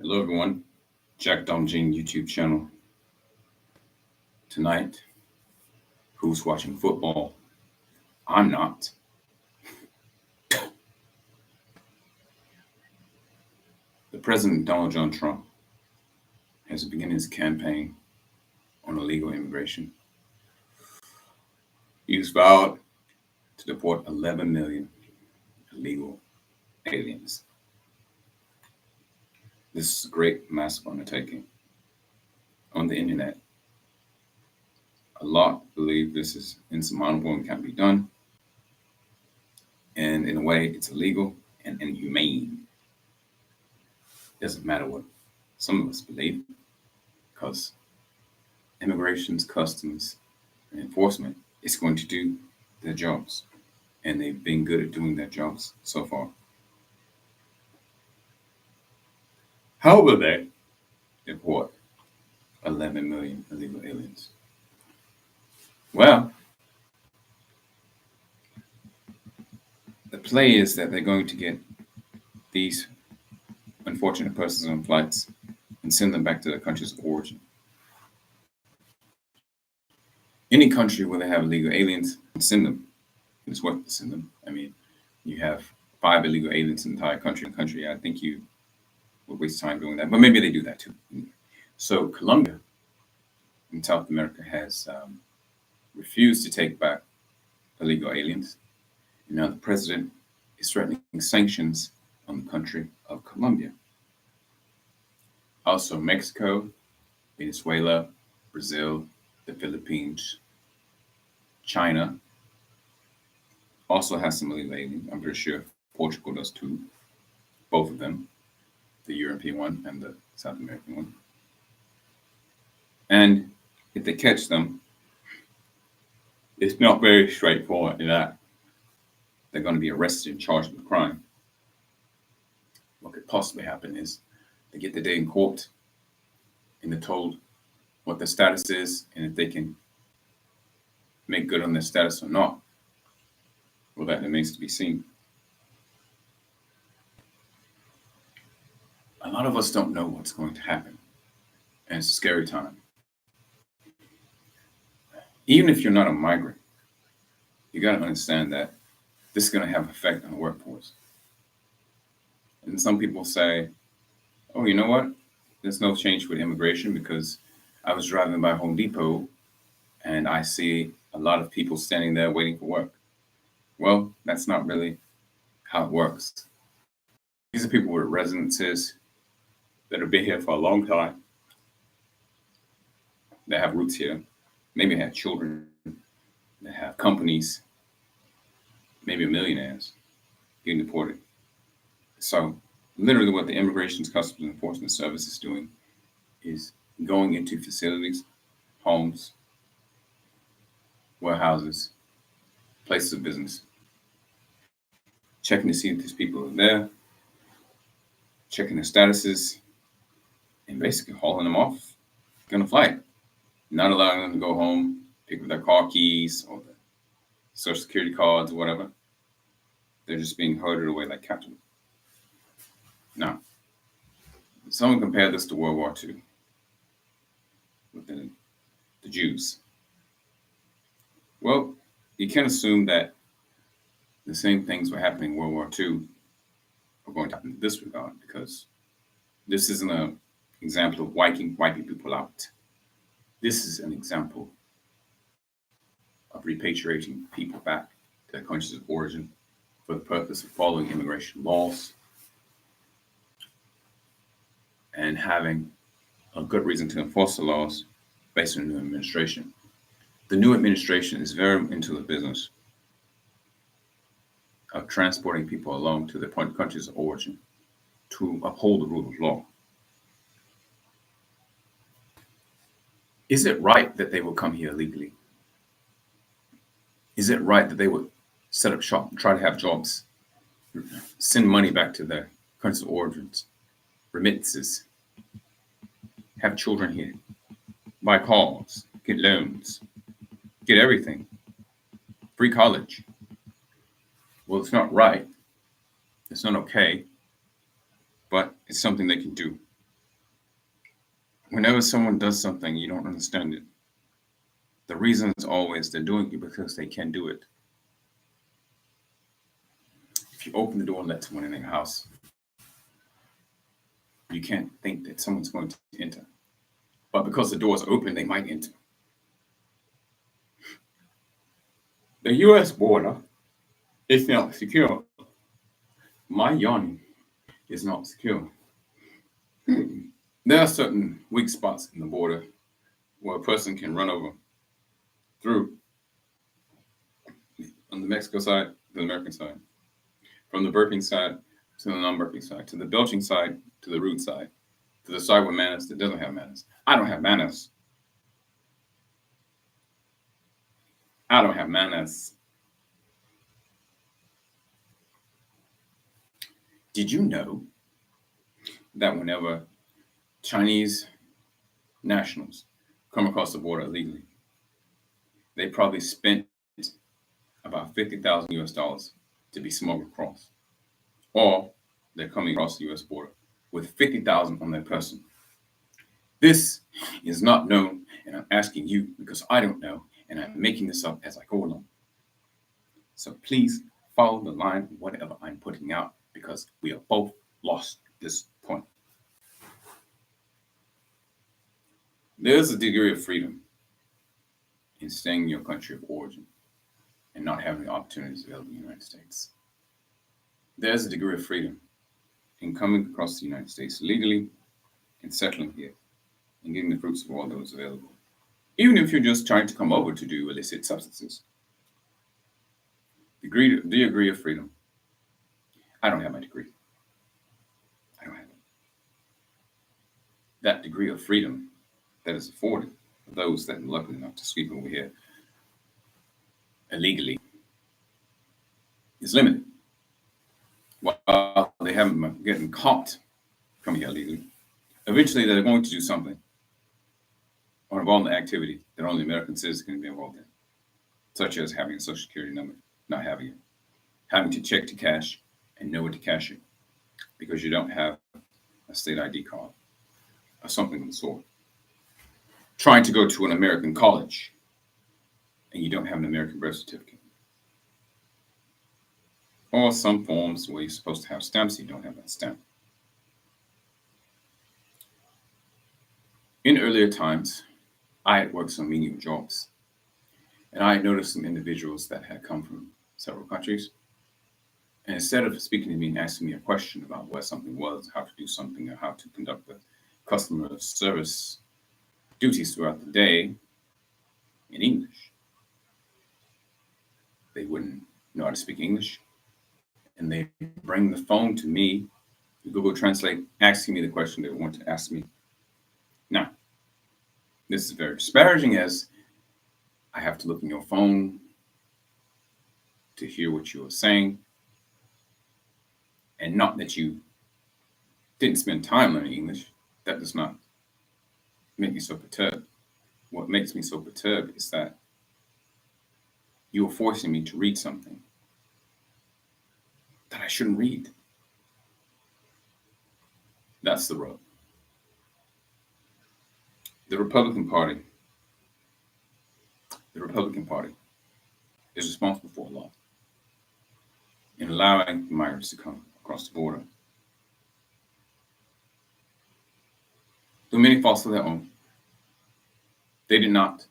Hello, everyone. Jack Dom Jing YouTube channel. Tonight, who's watching football? I'm not. The President Donald John Trump has begun his campaign on illegal immigration. He's vowed to deport 11 million illegal aliens. This is a great, massive undertaking. On the internet, a lot believe this is insurmountable and can't be done. And in a way, it's illegal and inhumane. Doesn't matter what some of us believe, because immigration's customs and enforcement is going to do their jobs. And they've been good at doing their jobs so far. How will they deport 11 million illegal aliens? Well, the play is that they're going to get these unfortunate persons on flights and send them back to their countries of origin. Any country where they have illegal aliens, send them. It's worth to send them. I mean, you have 5 illegal aliens in the entire country. I think you would waste time doing that, but maybe they do that too. So Colombia in South America has refused to take back illegal aliens. And now the president is threatening sanctions on the country of Colombia. Also, Mexico, Venezuela, Brazil, the Philippines, China also has some illegal aliens. I'm pretty sure Portugal does too. Both of them, the European one and the South American one. And if they catch them, it's not very straightforward in that they're going to be arrested and charged with a crime. What could possibly happen is they get the day in court and they're told what their status is and if they can make good on their status or not. Well, that remains to be seen. A lot of us don't know what's going to happen, and it's a scary time. Even if you're not a migrant, you got to understand that this is going to have effect on the workforce. And some people say, oh, you know what? There's no change with immigration because I was driving by Home Depot and I see a lot of people standing there waiting for work. Well, that's not really how it works. These are people with residences that have been here for a long time. They have roots here. Maybe they have children. They have companies. Maybe millionaires getting deported. So literally what the Immigration Customs Enforcement Service is doing is going into facilities, homes, warehouses, places of business, checking to see if these people are there, checking their statuses, and basically hauling them off on a flight, not allowing them to go home, pick up their car keys or the social security cards or whatever. They're just being herded away like cattle. Now, someone compared this to World War II with the Jews. Well, you can assume that the same things were happening in World War II are going to happen in this regard, because this isn't an example of wiping people out. This is an example of repatriating people back to their countries of origin for the purpose of following immigration laws and having a good reason to enforce the laws based on the new administration. The new administration is very into the business of transporting people along to their countries of origin to uphold the rule of law. Is it right that they will come here illegally? Is it right that they would set up shop, try to have jobs, send money back to their countries of origins, remittances, have children here, buy cars, get loans, get everything, free college? Well, it's not right. It's not okay, but it's something they can do. Whenever someone does something you don't understand it, the reason is always they're doing it because they can do it. If you open the door and let someone in your house, you can't think that someone's going to enter. But because the door is open, they might enter. The US border is not secure. My yawning is not secure. There are certain weak spots in the border where a person can run over through on the Mexico side to the American side, from the burping side to the non-burping side, to the belching side to the rude side, to the side with manners that doesn't have manners. I don't have manners. I don't have manners. Did you know that whenever Chinese nationals come across the border illegally, they probably spent about 50,000 US dollars to be smuggled across? Or they're coming across the US border with 50,000 on their person. This is not known, and I'm asking you because I don't know, and I'm making this up as I go along. So please follow the line of whatever I'm putting out because we are both lost at this point. There's a degree of freedom in staying in your country of origin and not having the opportunities available in the United States. There's a degree of freedom in coming across the United States legally and settling here and getting the fruits of all those available. Even if you're just trying to come over to do illicit substances. The degree of freedom. I don't have my degree. I don't have it. That degree of freedom that is afforded for those that are lucky enough to sweep over here illegally is limited. While they haven't been getting caught coming here illegally, eventually they're going to do something or involve in activity that only American citizens can be involved in, such as having a social security number, not having it, having to check to cash and know where to cash it because you don't have a state ID card or something of the sort. Trying to go to an American college and you don't have an American birth certificate. Or some forms where you're supposed to have stamps, you don't have that stamp. In earlier times, I had worked some menial jobs, and I had noticed some individuals that had come from several countries. And instead of speaking to me and asking me a question about what something was, how to do something, or how to conduct the customer service duties throughout the day in English, they wouldn't know how to speak English. And they bring the phone to me, Google Translate, asking me the question they want to ask me. Now, this is very disparaging as I have to look in your phone to hear what you are saying. And not that you didn't spend time learning English. That does not make me so perturbed. What makes me so perturbed is that you are forcing me to read something that I shouldn't read. That's the rub. The Republican Party is responsible for a lot in allowing migrants to come across the border. Through many faults of their own, they did not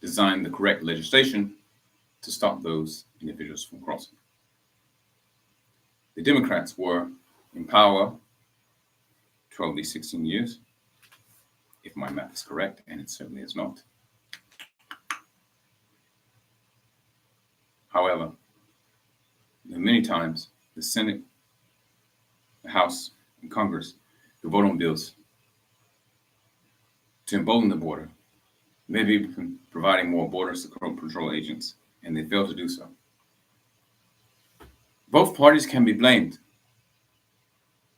design the correct legislation to stop those individuals from crossing. The Democrats were in power 12 to 16 years, if my math is correct, and it certainly is not. However, many times the Senate, the House, and Congress to vote on bills to embolden the border, maybe providing more border patrol agents, and they fail to do so. Both parties can be blamed.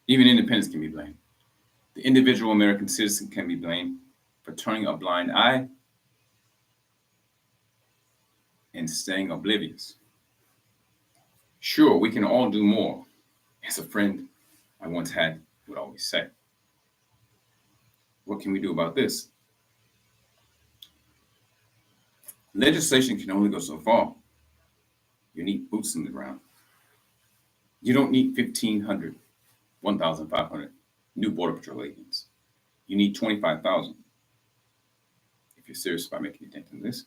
Even independents can be blamed. The individual American citizen can be blamed for turning a blind eye and staying oblivious. Sure, we can all do more, as a friend I once had would always say. What can we do about this? Legislation can only go so far. You need boots on the ground. You don't need 1,500, 1,500 new Border Patrol agents. You need 25,000 if you're serious about making a dent in this.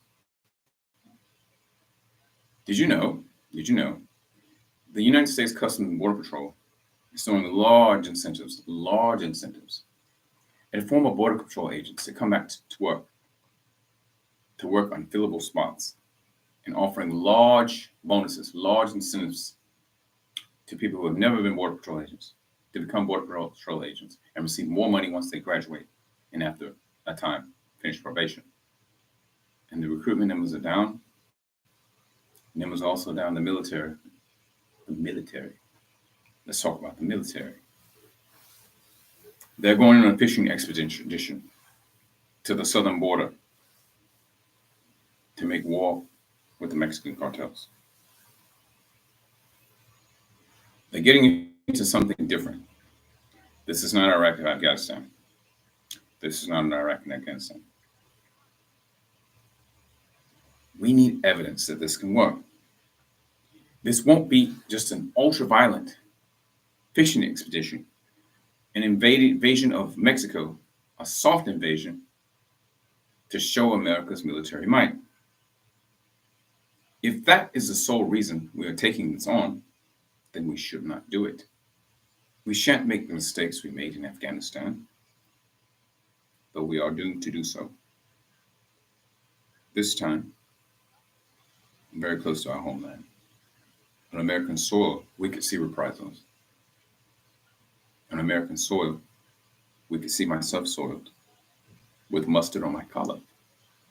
Did you know? Did you know the United States Customs and Border Patrol is throwing large incentives, and former Border Patrol agents to come back to work on fillable spots, and offering large bonuses, large incentives to people who have never been Border Patrol agents to become Border Patrol agents and receive more money once they graduate and after a time finish probation. And the recruitment numbers are down. Numbers also down the military. The military. Let's talk about the military. They're going on a fishing expedition to the southern border to make war with the Mexican cartels. They're getting into something different. This is not Iraq and Afghanistan. This is not an Iraq and Afghanistan. We need evidence that this can work. This won't be just an ultra-violent fishing expedition, an invasion of Mexico, a soft invasion to show America's military might. If that is the sole reason we are taking this on, then we should not do it. We shan't make the mistakes we made in Afghanistan, though we are doomed to do so. This time, very close to our homeland. On American soil, we could see reprisals. On American soil, we could see myself soiled with mustard on my collar.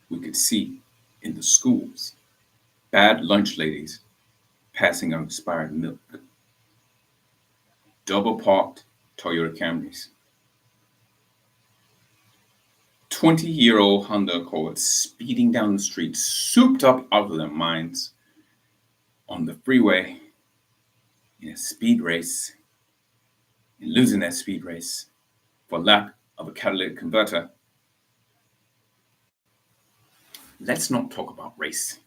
We could see in the schools bad lunch ladies passing out expired milk, double parked Toyota Camrys, 20-year-old Honda Accords speeding down the street, souped up out of their minds on the freeway in a speed race, and losing that speed race for lack of a catalytic converter. Let's not talk about race.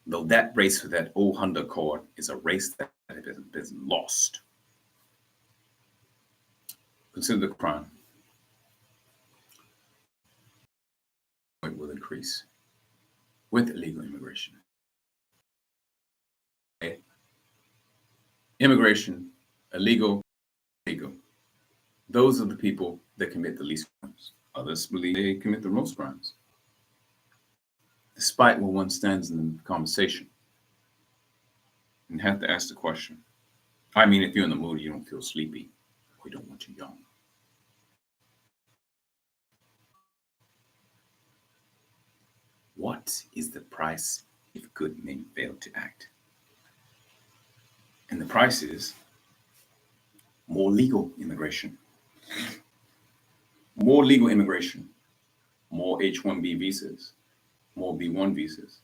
Though that race with that old Honda Accord is a race that has been lost. Consider the crime. It will increase with illegal immigration. Immigration, illegal, legal. Those are the people that commit the least crimes. Others believe they commit the most crimes. Despite where one stands in the conversation, and have to ask the question. I mean, if you're in the mood, you don't feel sleepy, we don't want you young. What is the price if good men fail to act? And the price is more legal immigration. More legal immigration. More H-1B visas. More B-1 visas.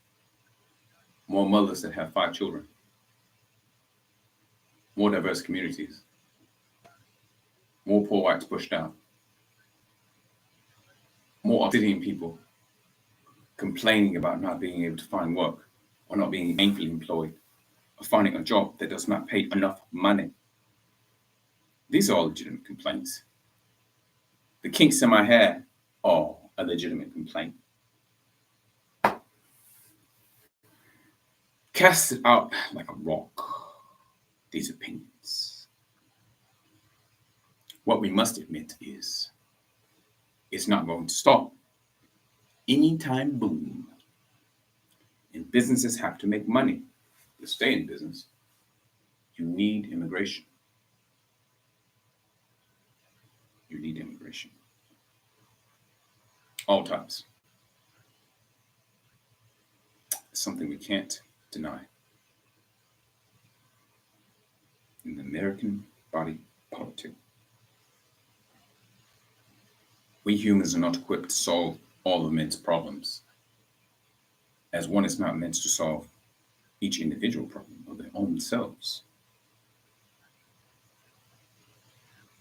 More mothers that have 5 children. More diverse communities. More poor whites pushed out. More obsidian people complaining about not being able to find work or not being gainfully employed or finding a job that does not pay enough money. These are all legitimate complaints. The kinks in my hair are a legitimate complaint. Cast it out like a rock, these opinions. What we must admit is, it's not going to stop. Anytime boom. And businesses have to make money to stay in business. You need immigration. You need immigration. All types. It's something we can't deny. In the American body politic, we humans are not equipped to solve all of men's problems, as one is not meant to solve each individual problem of their own selves.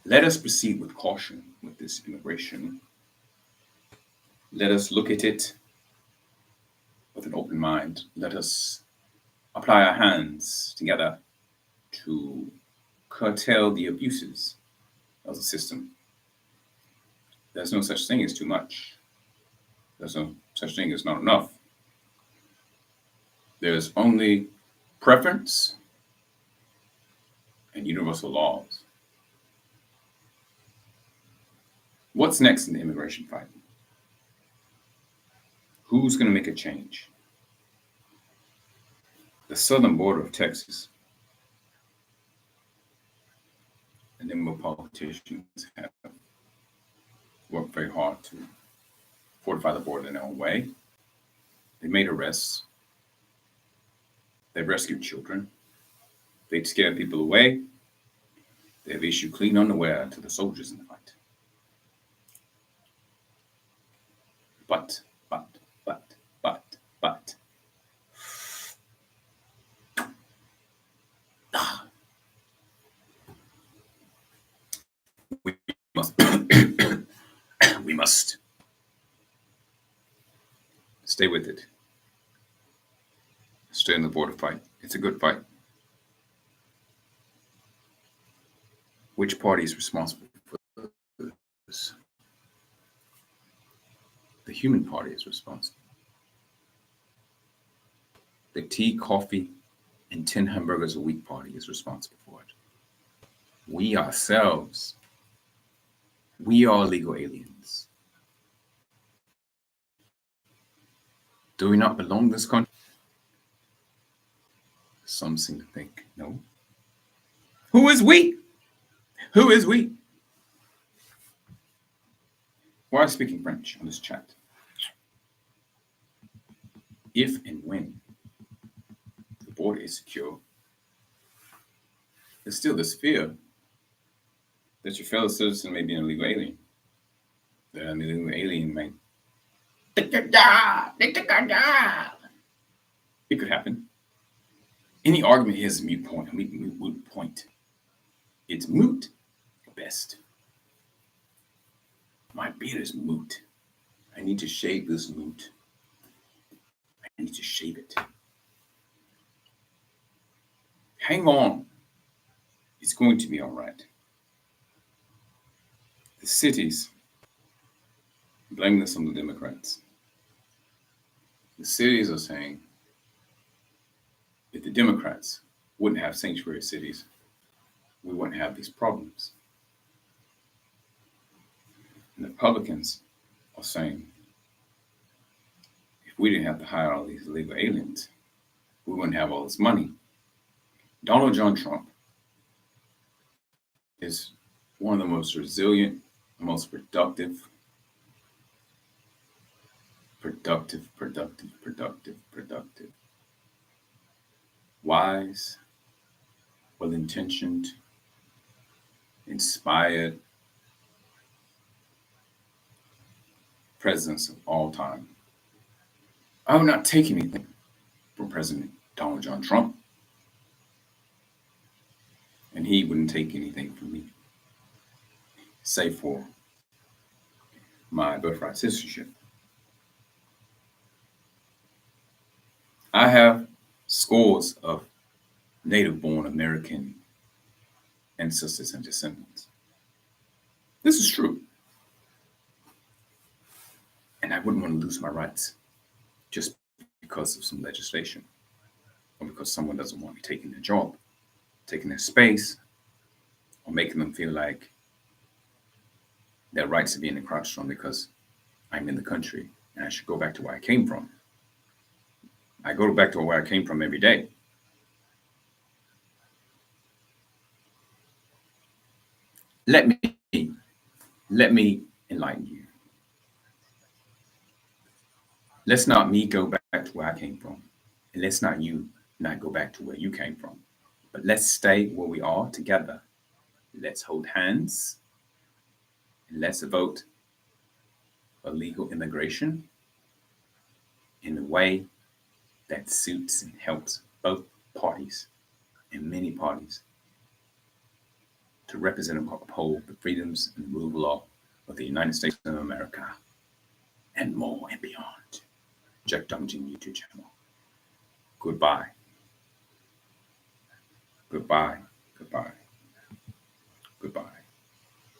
Let us proceed with caution with this immigration. Let us look at it with an open mind. Let us apply our hands together to curtail the abuses of the system. There's no such thing as too much. There's no such thing as not enough. There's only preference and universal laws. What's next in the immigration fight? Who's going to make a change? The southern border of Texas, a number of politicians have worked very hard to fortify the border in their own way. They made arrests. They've rescued children. They've scared people away. They've issued clean underwear to the soldiers in the fight. But, but, we must, we must stay with it. Stay in the border fight. It's a good fight. Which party is responsible for this? The human party is responsible. The tea, coffee, and 10 hamburgers a week party is responsible for it. We ourselves, we are illegal aliens. Do we not belong in this country? Some seem to think, no. Who is we? Who is we? Why speaking French on this chat? If and when the border is secure, there's still this fear that your fellow citizen may be an illegal alien. That an illegal alien may take your job, they took our job. It could happen. Any argument here is a moot point. It's moot at best. My beard is moot. I need to shave this moot. I need to shave it. Hang on. It's going to be all right. The cities, blame this on the Democrats. The cities are saying if the Democrats wouldn't have sanctuary cities, we wouldn't have these problems. And the Republicans are saying if we didn't have to hire all these illegal aliens, we wouldn't have all this money. Donald John Trump is one of the most resilient, most productive, wise, well-intentioned, inspired presidents of all time. I would not take anything from President Donald John Trump, and he wouldn't take anything from me, save for my birthright citizenship. I have scores of native-born American ancestors and descendants. This is true. And I wouldn't want to lose my rights just because of some legislation or because someone doesn't want me taking their job, taking their space, or making them feel like their rights are being encroached on because I'm in the country and I should go back to where I came from. I go back to where I came from every day. Let me enlighten you. Let's not me go back to where I came from. And let's not you not go back to where you came from. But let's stay where we are together. Let's hold hands. And let's vote for legal immigration in a way that suits and helps both parties and many parties. to represent and uphold the freedoms and the rule of law of the United States of America and more and beyond. Jack Dungeon YouTube channel. Goodbye. Goodbye. Goodbye.